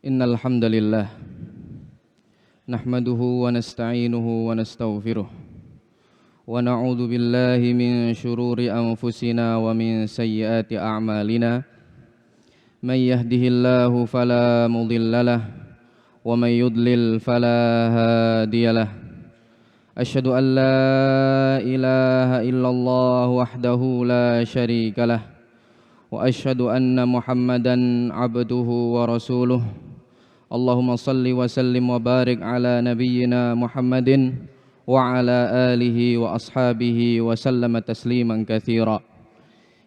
Innal hamdalillah nahmaduhu wa nasta'inuhu wa nastaghfiruh wa na'udzu billahi min shururi anfusina wa min sayyiati a'malina may yahdihillahu fala mudhillalah wa may yudlil fala hadiyalah asyhadu an la ilaha illallah wahdahu la syarikalah wa asyhadu anna Muhammadan abduhu wa rasuluh. Allahumma salli wa sallim wa barik ala nabiyyina Muhammadin wa ala alihi wa ashabihi wa sallama tasliman katsira.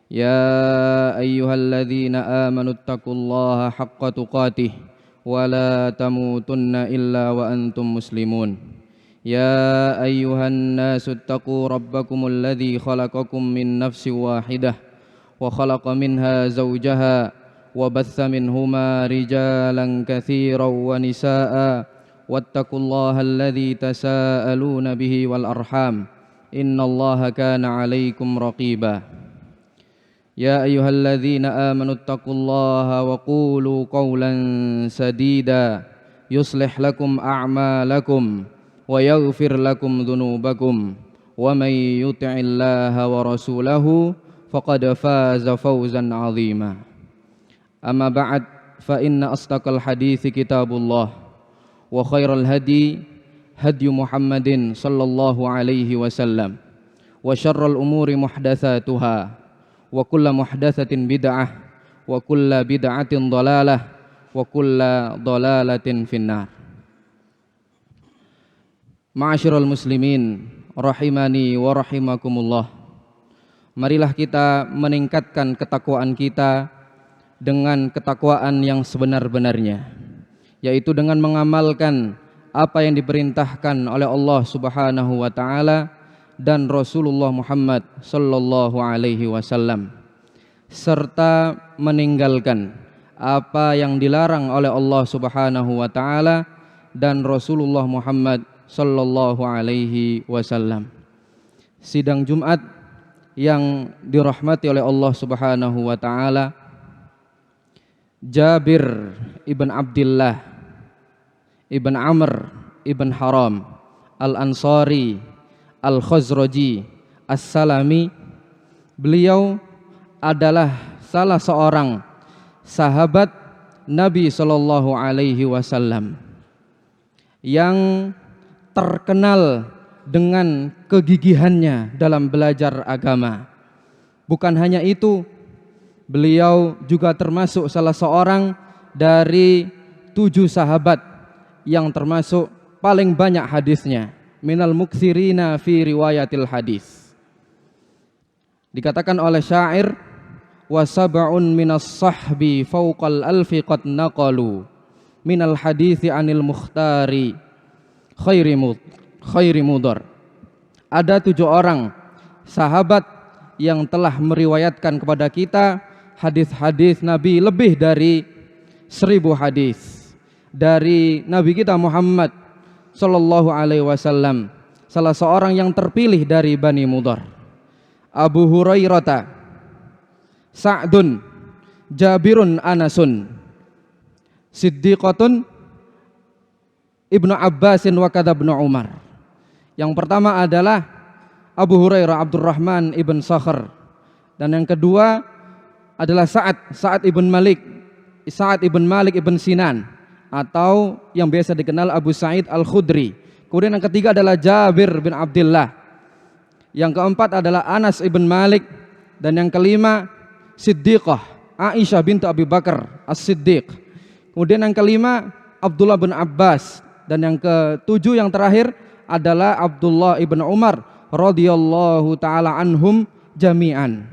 Ya ayyuhalladzina amanu taqullaha haqqa tuqatih wa la tamutunna illa wa antum muslimun. Ya ayyuhan nasu taqu rabbakumul ladzi khalaqakum min nafsin wahidah wa khalaqa minha zawjaha وبث منهما رجالا كثيرا ونساء واتقوا الله الذي تساءلون به والأرحام إن الله كان عليكم رقيبا يا أيها الذين آمنوا اتقوا الله وقولوا قولا سديدا يصلح لكم أعمالكم ويغفر لكم ذنوبكم ومن يطع الله ورسوله فقد فاز فوزا عظيما. Amma ba'd fa inna asdaqal hadithi kitabullah wa khairal hadi hadyu Muhammadin sallallahu alaihi wasallam wa syarral umuri muhdatsatuha wa kullu muhdatsatin bid'ah wa kullu bid'atin dhalalah wa kullu dhalalatin finnar. Ma'asyiral muslimin rahimani wa rahimakumullah. Marilah kita meningkatkan ketakwaan kita dengan ketakwaan yang sebenar-benarnya, yaitu dengan mengamalkan apa yang diperintahkan oleh Allah Subhanahu wa taala dan Rasulullah Muhammad sallallahu alaihi wasallam, serta meninggalkan apa yang dilarang oleh Allah Subhanahu wa taala dan Rasulullah Muhammad sallallahu alaihi wasallam. Sidang Jumat yang dirahmati oleh Allah Subhanahu wa taala, Jabir ibn Abdullah ibn Amr ibn Haram al-Ansari al-Khazraji as-Salami, beliau adalah salah seorang sahabat Nabi sallallahu alaihi wasallam yang terkenal dengan kegigihannya dalam belajar agama. Bukan hanya itu, beliau juga termasuk salah seorang dari 7 sahabat yang termasuk paling banyak hadisnya, minal muktsirina fi riwayatil hadis. Dikatakan oleh syair, wa sab'un minas sahbi fawqal alfi qad naqalu minal hadithi anil mukhtari khairi mudar. Ada 7 orang sahabat yang telah meriwayatkan kepada kita hadis-hadis Nabi lebih dari 1000 hadis dari Nabi kita Muhammad sallallahu alaihi wasallam, salah seorang yang terpilih dari Bani Mudhar. Abu Hurairah, Sa'dun, Jabirun, Anasun, Siddiqatun, Ibnu Abbasin wa kadza Ibnu Umar. Yang pertama adalah Abu Hurairah Abdurrahman ibn Sakhr, dan yang kedua adalah Sa'ad ibn Malik ibn Sinan, atau yang biasa dikenal Abu Sa'id Al-Khudri. Kemudian yang ketiga adalah Jabir bin Abdullah. Yang keempat adalah Anas ibn Malik, dan yang kelima Siddiqah Aisyah bintu Abi Bakar As-Siddiq. Kemudian yang kelima Abdullah bin Abbas, dan yang ketujuh yang terakhir adalah Abdullah ibn Umar radhiyallahu taala anhum jami'an.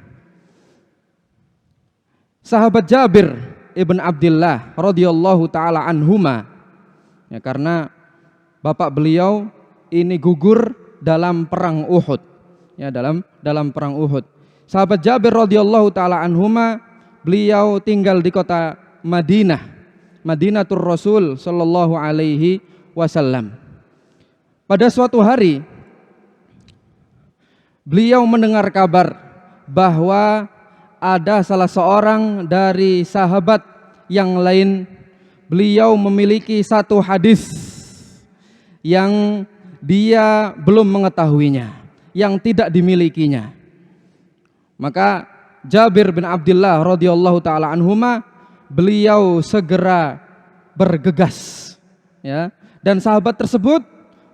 Sahabat Jabir ibn Abdullah radhiyallahu taala anhuma, ya, karena bapak beliau ini gugur dalam perang Uhud, ya, dalam perang Uhud. Sahabat Jabir radhiyallahu taala anhuma, beliau tinggal di kota Madinah, Madinatul Rasul sallallahu alaihi wasallam. Pada suatu hari beliau mendengar kabar bahwa ada salah seorang dari sahabat yang lain beliau memiliki satu hadis yang dia belum mengetahuinya, yang tidak dimilikinya. Maka Jabir bin Abdullah radhiyallahu taala anhuma, beliau segera bergegas, ya. Dan sahabat tersebut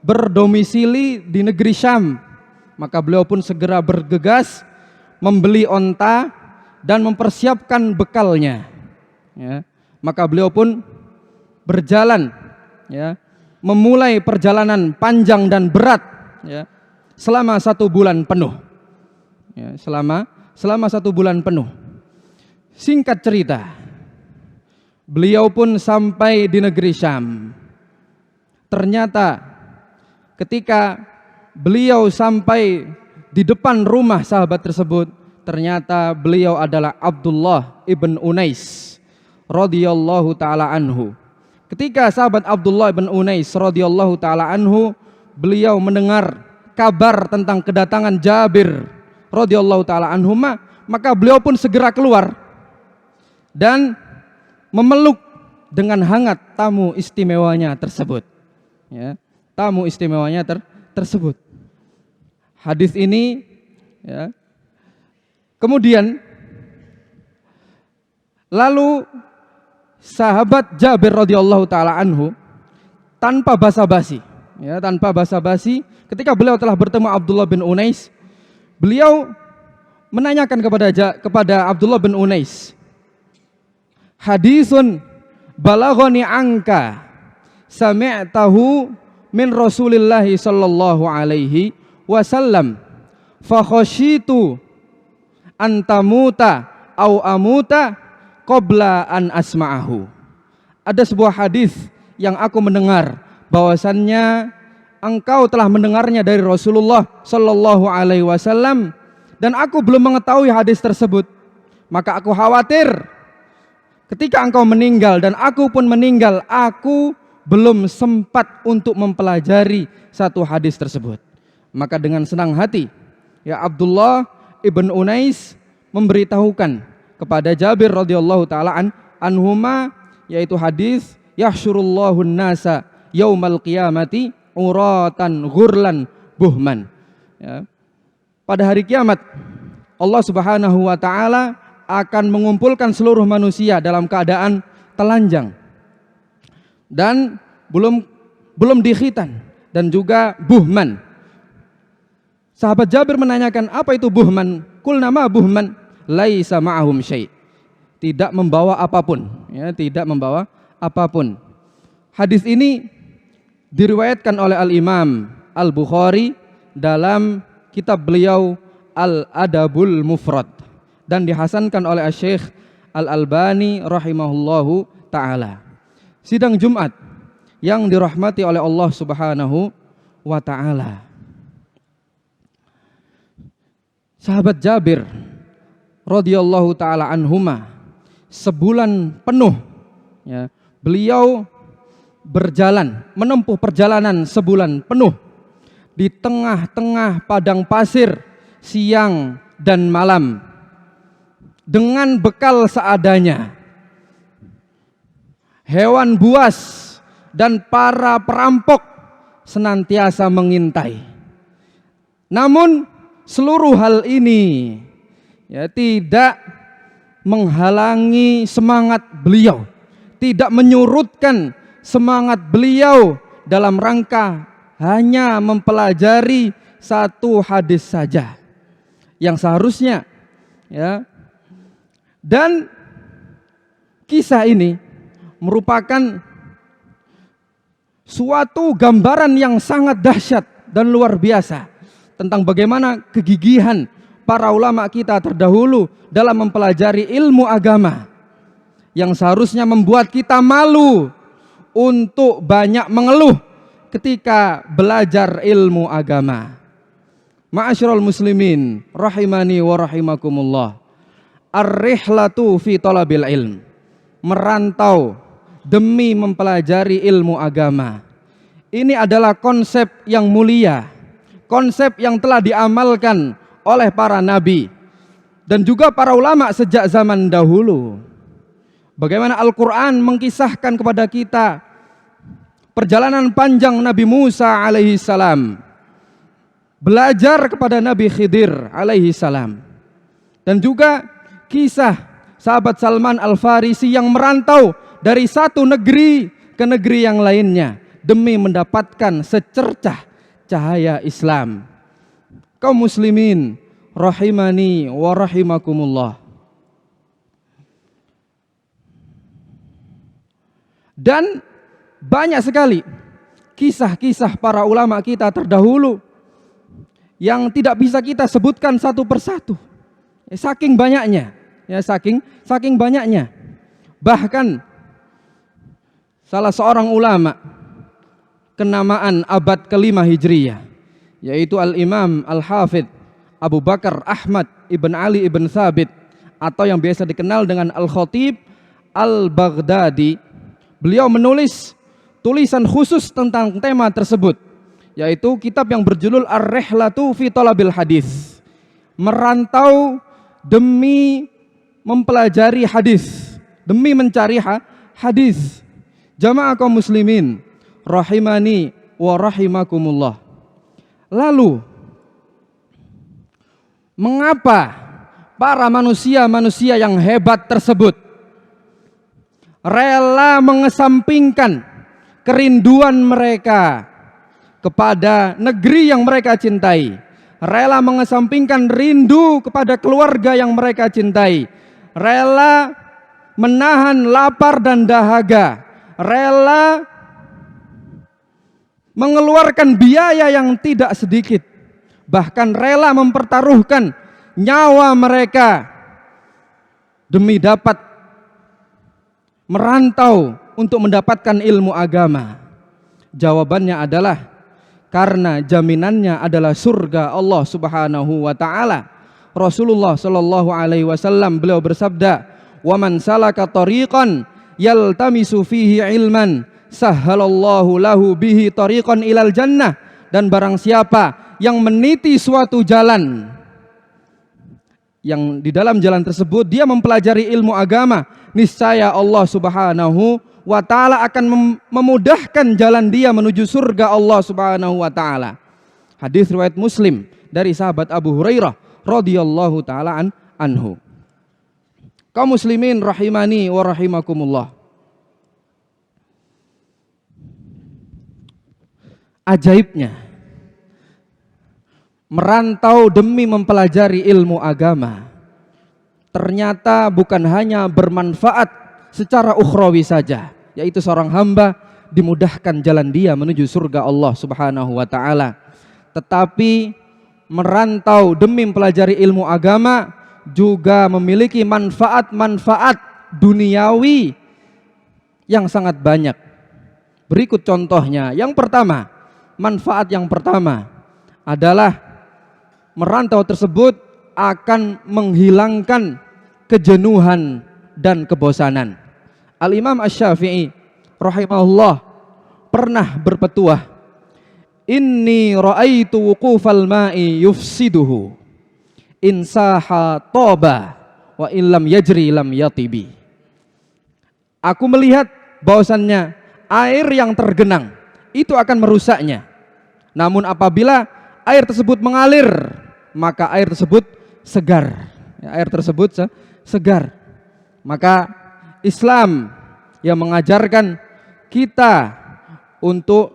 berdomisili di negeri Syam. Maka beliau pun segera bergegas membeli onta dan mempersiapkan bekalnya, ya. Maka beliau pun berjalan, ya, memulai perjalanan panjang dan berat, ya, selama 1 bulan penuh, ya, selama 1 bulan penuh. Singkat cerita, beliau pun sampai di negeri Syam. Ternyata ketika beliau sampai di depan rumah sahabat tersebut, ternyata beliau adalah Abdullah ibn Unais radhiyallahu taala anhu. Ketika sahabat Abdullah ibn Unais radhiyallahu taala anhu, beliau mendengar kabar tentang kedatangan Jabir radhiyallahu taala anhu, maka beliau pun segera keluar dan memeluk dengan hangat tamu istimewanya tersebut, ya, tamu istimewanya tersebut. Hadis ini, ya, kemudian lalu sahabat Jabir radhiyallahu taala anhu tanpa basa-basi, ya, tanpa basa-basi, ketika beliau telah bertemu Abdullah bin Unais, beliau menanyakan kepada Abdullah bin Unais, hadisun balaghani angka sami'tahu min Rasulillahi sallallahu alaihi wasallam fa khasyitu antamuta au amuta qabla an asma'ahu. Ada sebuah hadis yang aku mendengar bahwasannya engkau telah mendengarnya dari Rasulullah sallallahu alaihi wasallam dan aku belum mengetahui hadis tersebut. Maka aku khawatir ketika engkau meninggal dan aku pun meninggal, aku belum sempat untuk mempelajari satu hadis tersebut. Maka dengan senang hati, ya, Abdullah ibn Unais memberitahukan kepada Jabir radhiyallahu taala anhuma, yaitu hadis yahsyurullahun nasa yaumal qiyamati uratan ghurlan buhman, ya. Pada hari kiamat Allah Subhanahu wa taala akan mengumpulkan seluruh manusia dalam keadaan telanjang dan belum dikhitan dan juga buhman. Sahabat Jabir menanyakan, apa itu buhman? Qulna ma buhman? Laisa ma'ahum syai'. Tidak membawa apapun, ya, tidak membawa apapun. Hadis ini diriwayatkan oleh Al-Imam Al-Bukhari dalam kitab beliau Al-Adabul Mufrad dan dihasankan oleh Syekh Al-Albani rahimahullahu taala. Sidang Jumat yang dirahmati oleh Allah Subhanahu wa taala. Sahabat Jabir radhiyallahu taala anhuma, sebulan penuh, ya, beliau berjalan, menempuh perjalanan sebulan penuh di tengah-tengah padang pasir siang dan malam dengan bekal seadanya. Hewan buas dan para perampok senantiasa mengintai. Namun seluruh hal ini, ya, tidak menghalangi semangat beliau, tidak menyurutkan semangat beliau dalam rangka hanya mempelajari satu hadis saja yang seharusnya, ya. Dan kisah ini merupakan suatu gambaran yang sangat dahsyat dan luar biasa tentang bagaimana kegigihan para ulama kita terdahulu dalam mempelajari ilmu agama yang seharusnya membuat kita malu untuk banyak mengeluh ketika belajar ilmu agama. Ma'asyiral muslimin rahimani wa rahimakumullah. Ar-rihlatu fi talabil ilm. Merantau demi mempelajari ilmu agama. Ini adalah konsep yang mulia, konsep yang telah diamalkan oleh para nabi dan juga para ulama sejak zaman dahulu. Bagaimana Al-Quran mengkisahkan kepada kita perjalanan panjang Nabi Musa alaihi salam, belajar kepada Nabi Khidir alaihi salam, dan juga kisah sahabat Salman Al-Farisi yang merantau dari satu negeri ke negeri yang lainnya demi mendapatkan secercah cahaya Islam. Kaum muslimin rahimani wa rahimakumullah. Dan banyak sekali kisah-kisah para ulama kita terdahulu yang tidak bisa kita sebutkan satu persatu. Saking banyaknya, saking banyaknya. Bahkan salah seorang ulama kenamaan abad ke-5 Hijriyah, yaitu Al-Imam Al-Hafidh Abu Bakar Ahmad ibn Ali ibn Thabit, atau yang biasa dikenal dengan Al-Khatib Al-Baghdadi. Beliau menulis tulisan khusus tentang tema tersebut, yaitu kitab yang berjudul Ar-Rihlatu fi Thalabil Hadis, merantau demi mempelajari hadis, demi mencari hadis. Jamaah kaum muslimin rahimani wa rahimakumullah. Lalu mengapa para manusia-manusia yang hebat tersebut rela mengesampingkan kerinduan mereka kepada negeri yang mereka cintai, rela mengesampingkan rindu kepada keluarga yang mereka cintai, rela menahan lapar dan dahaga, rela mengeluarkan biaya yang tidak sedikit, bahkan rela mempertaruhkan nyawa mereka demi dapat merantau untuk mendapatkan ilmu agama. Jawabannya adalah karena jaminannya adalah surga Allah Subhanahu wa taala. Rasulullah sallallahu alaihi wasallam beliau bersabda, "Wa man salaka tariqan yaltamisu fihi ilman, sahhalallahu lahu bihi tariqan ilal jannah." Dan barang siapa yang meniti suatu jalan, yang di dalam jalan tersebut dia mempelajari ilmu agama, niscaya Allah Subhanahu wa taala akan memudahkan jalan dia menuju surga Allah Subhanahu wa taala. Hadis riwayat Muslim dari sahabat Abu Hurairah radhiyallahu taala anhu. Kaum muslimin rahimani wa rahimakumullah. Ajaibnya merantau demi mempelajari ilmu agama ternyata bukan hanya bermanfaat secara ukhrawi saja, yaitu seorang hamba dimudahkan jalan dia menuju surga Allah Subhanahu wa taala, tetapi merantau demi mempelajari ilmu agama juga memiliki manfaat-manfaat duniawi yang sangat banyak. Berikut contohnya. Yang pertama, manfaat yang pertama adalah merantau tersebut akan menghilangkan kejenuhan dan kebosanan. Al-Imam Asy-Syafi'i rahimahullah pernah berpetuah, "Inni ra'aitu wuqufal ma'i yufsiduhu, in saha toba wa illam yajri lam yatibi." Aku melihat bahwasannya air yang tergenang itu akan merusaknya. Namun apabila air tersebut mengalir, maka air tersebut segar. Air tersebut segar. Maka Islam yang mengajarkan kita untuk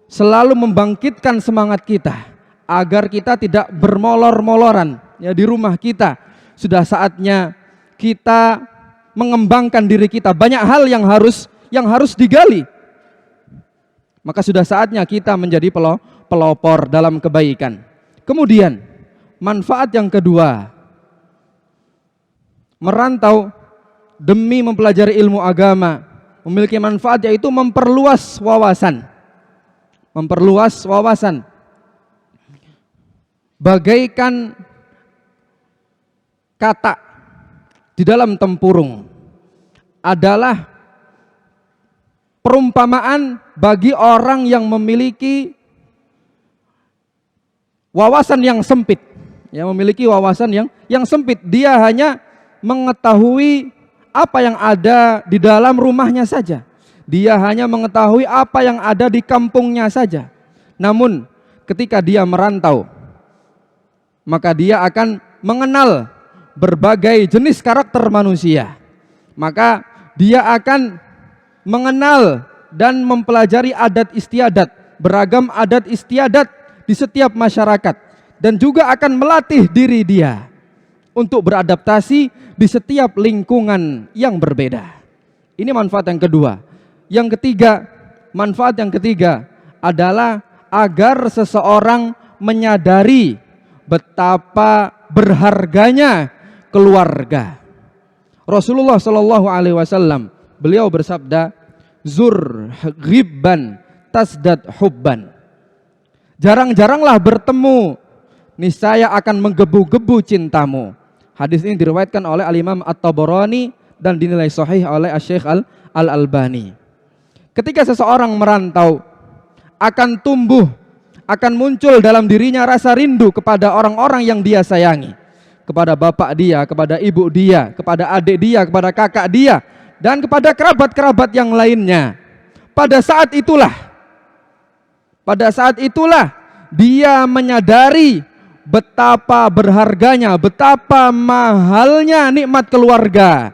selalu membangkitkan semangat kita agar kita tidak bermolor-moloran ya di rumah kita. Sudah saatnya kita mengembangkan diri kita. Banyak hal yang harus digali. Maka sudah saatnya kita menjadi pelopor dalam kebaikan. Kemudian manfaat yang kedua, merantau demi mempelajari ilmu agama memiliki manfaat, yaitu memperluas wawasan. Memperluas wawasan. Bagaikan kata di dalam tempurung adalah perumpamaan bagi orang yang memiliki wawasan yang sempit. Ya, memiliki wawasan yang sempit. Dia hanya mengetahui apa yang ada di dalam rumahnya saja. Dia hanya mengetahui apa yang ada di kampungnya saja. Namun ketika dia merantau, maka dia akan mengenal berbagai jenis karakter manusia. Maka dia akan mengenal dan mempelajari adat istiadat, beragam adat istiadat di setiap masyarakat, dan juga akan melatih diri dia untuk beradaptasi di setiap lingkungan yang berbeda. Ini manfaat yang kedua. Yang ketiga, manfaat yang ketiga adalah agar seseorang menyadari betapa berharganya keluarga. Rasulullah Shallallahu Alaihi Wasallam beliau bersabda, zur ghibban tasdad hubban. Jarang-jaranglah bertemu, niscaya akan menggebu-gebu cintamu. Hadis ini diriwayatkan oleh Al-Imam At-Tabarani dan dinilai sahih oleh Asy-Syaikh Al-Albani. Ketika seseorang merantau, akan tumbuh, akan muncul dalam dirinya rasa rindu kepada orang-orang yang dia sayangi, kepada bapak dia, kepada ibu dia, kepada adik dia, kepada kakak dia, dan kepada kerabat-kerabat yang lainnya. Pada saat itulah dia menyadari betapa berharganya, betapa mahalnya nikmat keluarga.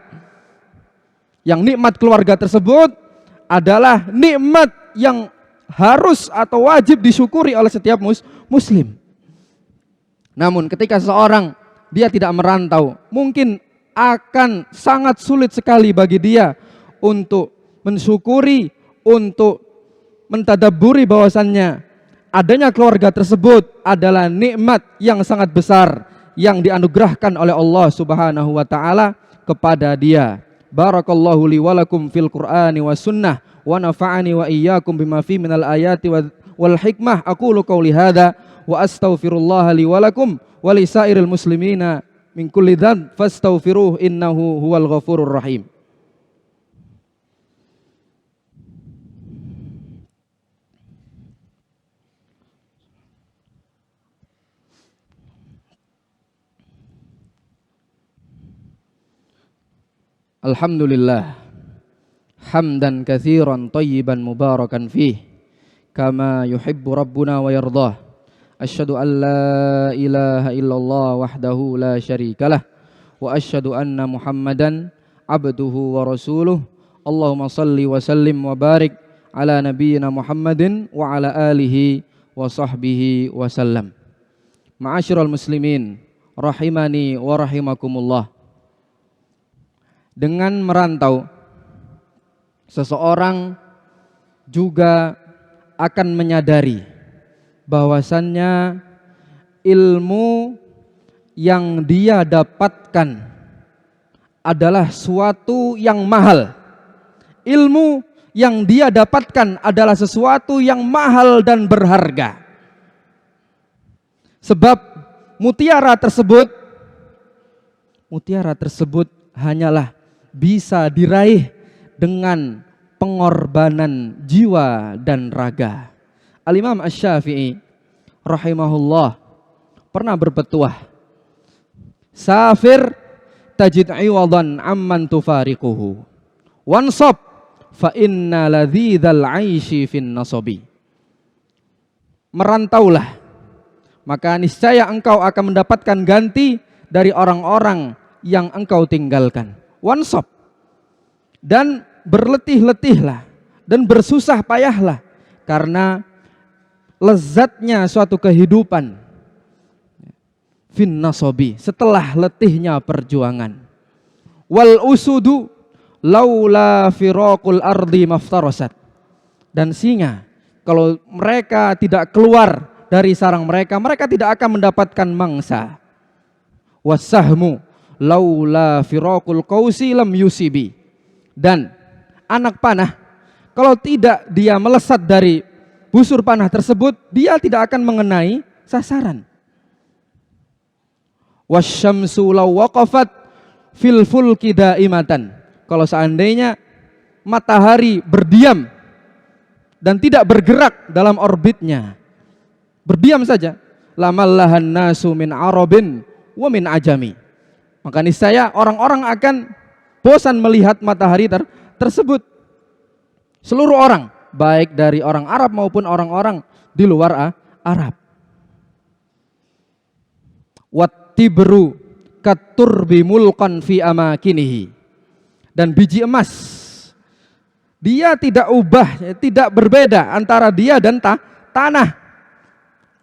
Yang nikmat keluarga tersebut adalah nikmat yang harus atau wajib disyukuri oleh setiap muslim. Namun ketika seseorang dia tidak merantau, mungkin akan sangat sulit sekali bagi dia untuk mensyukuri, untuk mentadabburi bahwasannya adanya keluarga tersebut adalah nikmat yang sangat besar yang dianugerahkan oleh Allah Subhanahu wa taala kepada dia. Barakallahu li wa lakum fil Qur'ani was sunnah wa nafa'ani wa iyyakum bima fi minal ayati wal hikmah. Aqulu qouli hadza wa astaghfirullah li wa lakum wa li sairil muslimina min kulli dzanb fastaghfiruhu innahu huwal ghafurur rahim. Alhamdulillah hamdan katsiran thayyiban mubarakan fih kama yuhibbu rabbuna wa yardah. Asyhadu an la ilaha illallah wahdahu la syarikalah wa asyhadu anna Muhammadan abduhu wa rasuluh. Allahumma salli wa sallim wa barik ala nabiyyina Muhammadin wa ala alihi wa sahbihi wa sallam. Ma'asyiral muslimin rahimani wa rahimakumullah. Dengan merantau, seseorang juga akan menyadari bahwasannya ilmu yang dia dapatkan adalah suatu yang mahal. Ilmu yang dia dapatkan adalah sesuatu yang mahal dan berharga. Sebab mutiara tersebut hanyalah bisa diraih dengan pengorbanan jiwa dan raga. Al-Imam Asy-Syafi'i rahimahullah pernah berpetuah, safir tajid iwadan amman tufariquhu wansab fa inna ladzidal aishi fin nasabi. Merantaulah, maka niscaya engkau akan mendapatkan ganti dari orang-orang yang engkau tinggalkan. Wansab, dan berletih-letihlah dan bersusah payahlah karena lezatnya suatu kehidupan fin nasabi, setelah letihnya perjuangan. Wal usudu laula firaqul ardi maftarasat, dan singa kalau mereka tidak keluar dari sarang mereka, mereka tidak akan mendapatkan mangsa. Wasahmu laula firaqul qausi lam yusibi, dan anak panah kalau tidak dia melesat dari busur panah tersebut, dia tidak akan mengenai sasaran. Wasyamsu law waqafat fil fulki daimatan, kalau seandainya matahari berdiam dan tidak bergerak dalam orbitnya, berdiam saja, lamallahan nasu min arabin wa min ajami, maka niscaya orang-orang akan bosan melihat matahari tersebut. Seluruh orang, baik dari orang Arab maupun orang-orang di luar Arab. Wattibru katurbi mulqan fi amakinihi. Dan biji emas, dia tidak tidak berbeda antara dia dan tanah.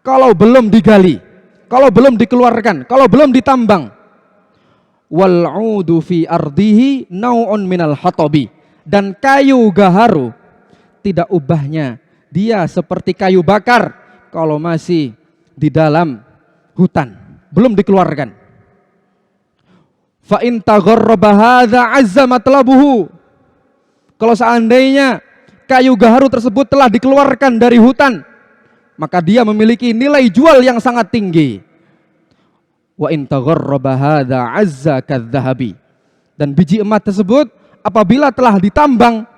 Kalau belum digali, kalau belum dikeluarkan, kalau belum ditambang. Wal'udu fi ardihi nau'un minal hatabi. Dan kayu gaharu tidak ubahnya, dia seperti kayu bakar kalau masih di dalam hutan, belum dikeluarkan. Fa in tagharraba hadza azza matlabuhu. Kalau seandainya kayu gaharu tersebut telah dikeluarkan dari hutan, maka dia memiliki nilai jual yang sangat tinggi. Wa in tagharraba hadza azza kadzahabi. Dan biji emas tersebut apabila telah ditambang,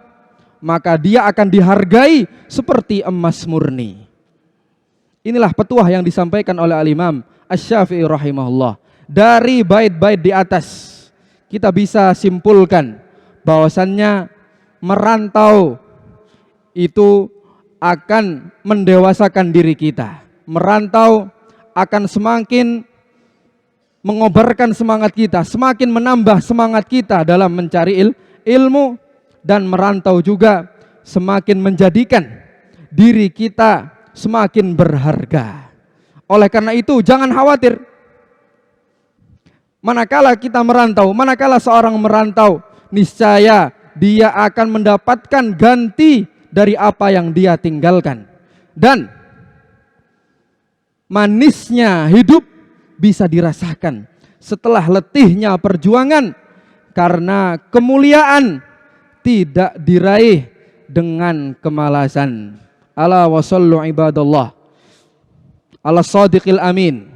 maka dia akan dihargai seperti emas murni. Inilah petuah yang disampaikan oleh Al-Imam Asy-Syafi'i rahimahullah. Dari bait-bait di atas kita bisa simpulkan bahwasannya merantau itu akan mendewasakan diri kita. Merantau akan semakin mengobarkan semangat kita, semakin menambah semangat kita dalam mencari ilmu, dan merantau juga semakin menjadikan diri kita semakin berharga. Oleh karena itu jangan khawatir. Manakala kita merantau, manakala seorang merantau, niscaya dia akan mendapatkan ganti dari apa yang dia tinggalkan. Dan manisnya hidup bisa dirasakan setelah letihnya perjuangan, karena kemuliaan tidak diraih dengan kemalasan. Ala wa sallu ibadallah ala sadiqil amin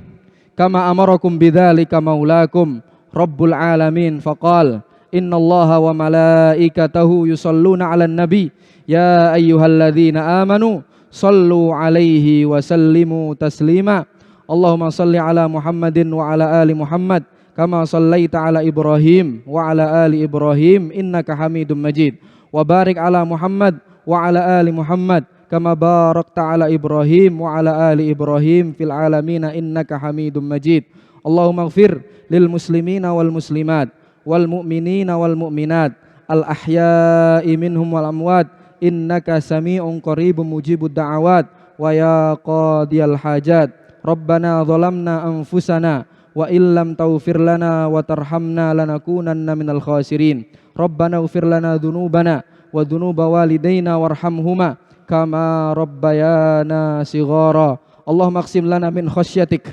kama amarakum bidzalika maulakum rabbul alamin faqal innallaha wa malaikatahu yusalluna 'alan nabi ya ayyuhalladzina amanu sallu 'alaihi wa sallimu taslima. Allahumma salli 'ala Muhammadin wa 'ala ali Muhammad kama sallaita 'ala Ibrahim wa 'ala ali Ibrahim innaka Hamidum Majid. Wa barik 'ala Muhammad wa 'ala ali Muhammad kama barakta 'ala Ibrahim wa 'ala ali Ibrahim fil alamin innaka Hamidum Majid. Allahumma ighfir lil muslimina wal muslimat wal mu'minina wal mu'minat al ahya'i minhum wal amwat innaka sami'un qaribun mujibud da'awat wa ya qadiyal hajat. Rabbana zalamna anfusana wa illam taghfir lana wa tarhamna lanakunanna minal khasirin. Rabbana ighfir lana dhunubana wa dhunuba walidayna warhamhuma kama rabbayana sighara. Allahumma aqsim lana min khasyatik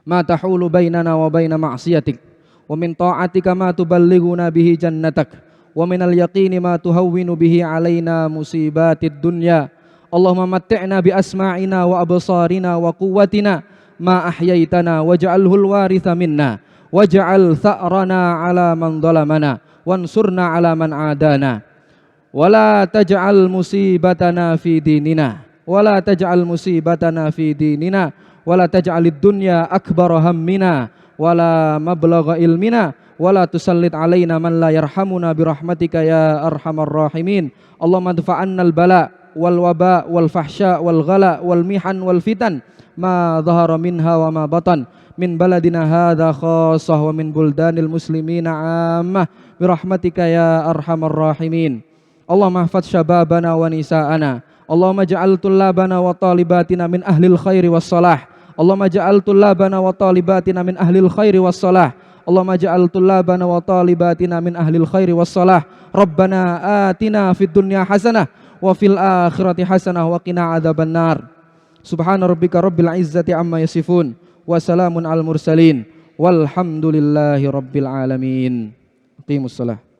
ma tahulu bainana wa baina ma'siyatik wa min ta'atika ma tuballighuna bihi jannatak wa minal yaqini ma tuhawwinu bihi alaina musibatid dunya. Allahumma matti'na bi asma'ina wa absarina wa quwwatina ma ahyaitana waj'alhu al-waritha minna waj'al tha'rana 'ala man dhalamana wansurna 'ala man 'adana. Wala taj'al musibatana fi dinina wala taj'al musibatana fi dinina wala taj'alid dunya akbar hammina wala mablagha ilmina wala tusallit alaina man la yarhamuna birahmatika ya arhamar rahimin. Allahumma dfa'anna al-bala wal waba wal fahsya wal ghala wal mihan wal fitan ma dhahara minha wa ma batan min baladina hadha khassah wa min buldanil muslimina 'ammah birahmatika ya arhamar rahimin. Allahumma ihfadz syababana wa nisa'ana. Allahumma ja'al tullabana wa talibatina min ahlil khairi was salah. Allahumma ja'al tullabana wa talibatina min ahlil khairi was salah. Allahumma ja'al tullabana wa talibatina min ahlil khairi was salah. Rabbana atina fid dunya hasanah wa fil akhirati hasanah wa qina adzabannar. Subhana rabbika rabbil izzati amma yasifun wa salamun al mursalin walhamdulillahi rabbil alamin. Aqimus shalah.